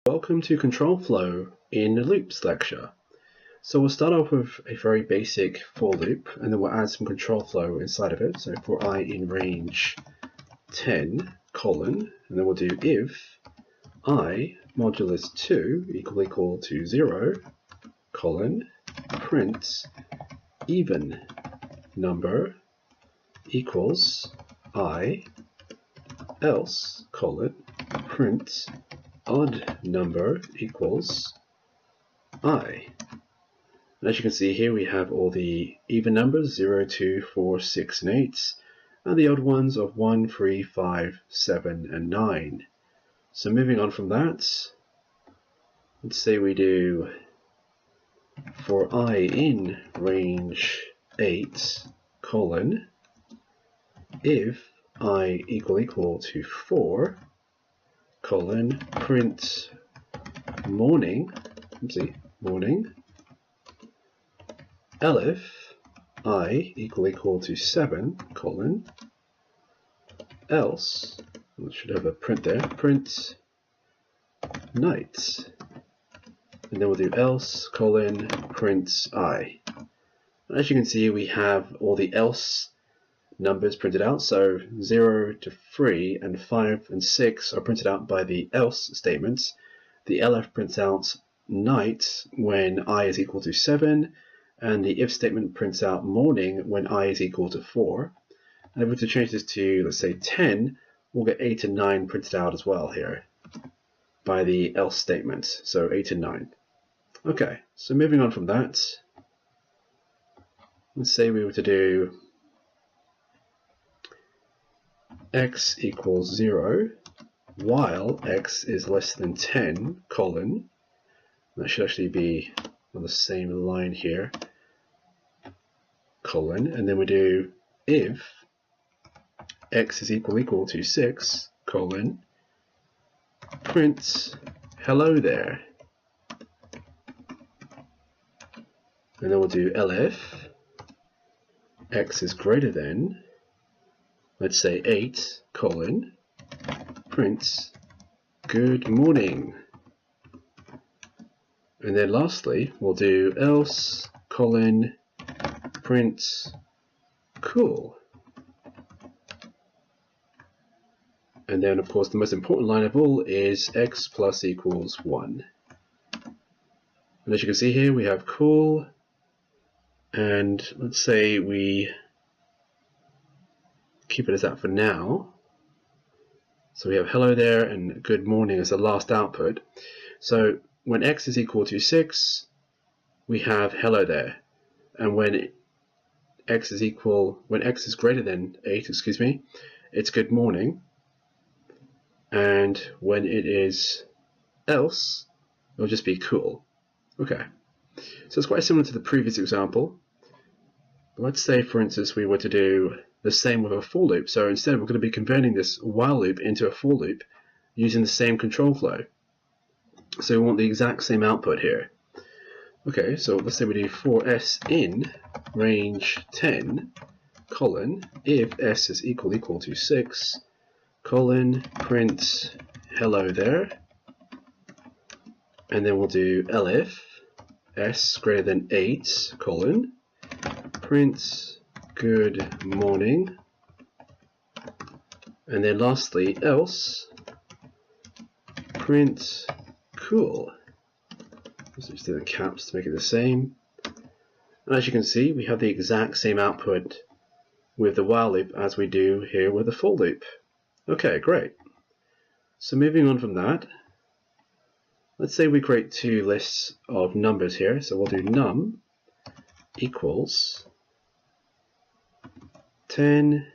Welcome to Control Flow in the Loops lecture. So we'll start off with a very basic for loop, and then we'll add some control flow inside of it. So for I in range 10, colon, and then we'll do if I modulus 2 equal to 0, colon, print even number equals I, else, colon, print odd number equals I. And as you can see here, we have all the even numbers 0, 2, 4, 6, and 8, and the odd ones of 1, 3, 5, 7, and 9. So moving on from that, let's say we do for I in range 8, colon, if I equal to 4, colon, print morning, morning, elif I equal to 7, colon, else, I should have a print there, print night, and then we'll do else, colon, print I. And as you can see, we have all the else numbers printed out, so 0 to 3 and 5 and 6 are printed out by the else statements. The elif prints out night when I is equal to 7, and the if statement prints out morning when I is equal to 4. And if we were to change this to, let's say, 10, we'll get 8 and 9 printed out as well here by the else statement, so 8 and 9. Okay, so moving on from that, let's say we were to do x equals 0 while x is less than 10, colon, that should actually be on the same line here, colon, and then we do if x is equal to 6, colon, print hello there, and then we'll do elif x is greater than, let's say 8, colon, print good morning. And then lastly, we'll do else, colon, print cool. And then of course the most important line of all is x plus equals 1. And as you can see here, we have cool, and let's say we keep it as that for now. So we have hello there and good morning as the last output. So when x is equal to 6, we have hello there, and when x is greater than 8, it's good morning, and when it is else, it'll just be cool. Okay, so it's quite similar to the previous example. Let's say, for instance, we were to do the same with a for loop. So instead, we're going to be converting this while loop into a for loop using the same control flow. So we want the exact same output here. Okay, so let's say we do for s in range 10, colon, if s is equal to 6, colon, print hello there, and then we'll do elif s greater than 8, colon, print good morning, and then lastly else print cool. So just do the caps to make it the same. And as you can see, we have the exact same output with the while loop as we do here with the for loop. Okay, great. So moving on from that, let's say we create two lists of numbers here. So we'll do num equals 10,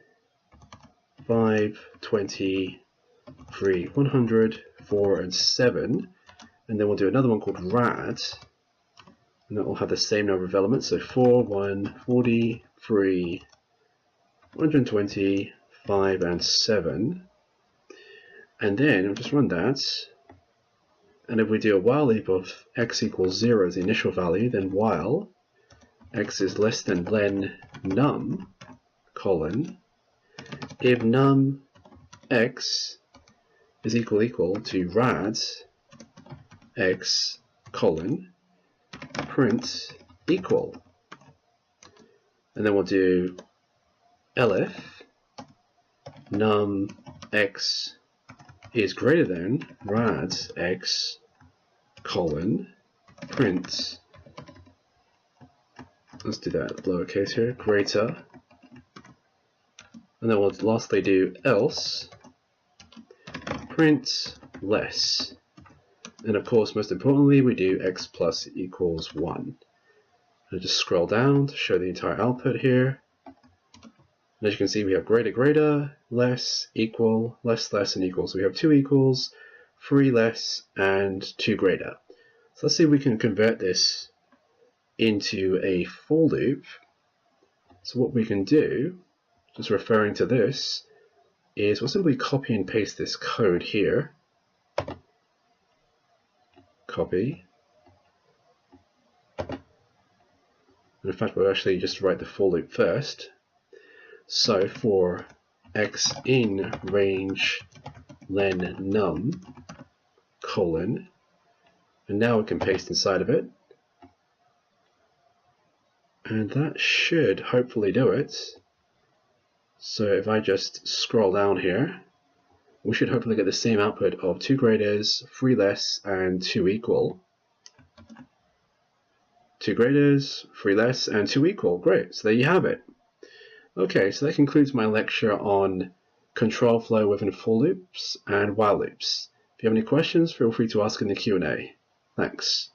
5, 20, 3, 100, 4, and 7. And then we'll do another one called rad, and that will have the same number of elements. So 4, 1, 40, 3, 120, 5, and 7. And then we'll just run that. And if we do a while loop of x equals 0 as the initial value, then while x is less than len num, colon, if num x is equal to rad x colon print equal, and then we'll do elif num x is greater than rad x colon print, let's do that lowercase here, greater, and then we'll lastly do else print less, and of course most importantly we do x plus equals 1. I'll just scroll down to show the entire output here. And as you can see, we have greater, greater, less, equal, less, less, and equal. So we have 2 equals, 3 less, and 2 greater. So let's see if we can convert this into a for loop. So what we can do, just referring to this, is we'll simply copy and paste this code here. Copy. And in fact, we'll actually just write the for loop first. So for x in range len num colon, and now we can paste inside of it, and that should hopefully do it. So if I just scroll down here, we should hopefully get the same output of 2 graders, 3 less, and 2 equal. 2 graders, 3 less, and 2 equal. Great, so there you have it. Okay, so that concludes my lecture on control flow within for loops and while loops. If you have any questions, feel free to ask in the Q&A. Thanks.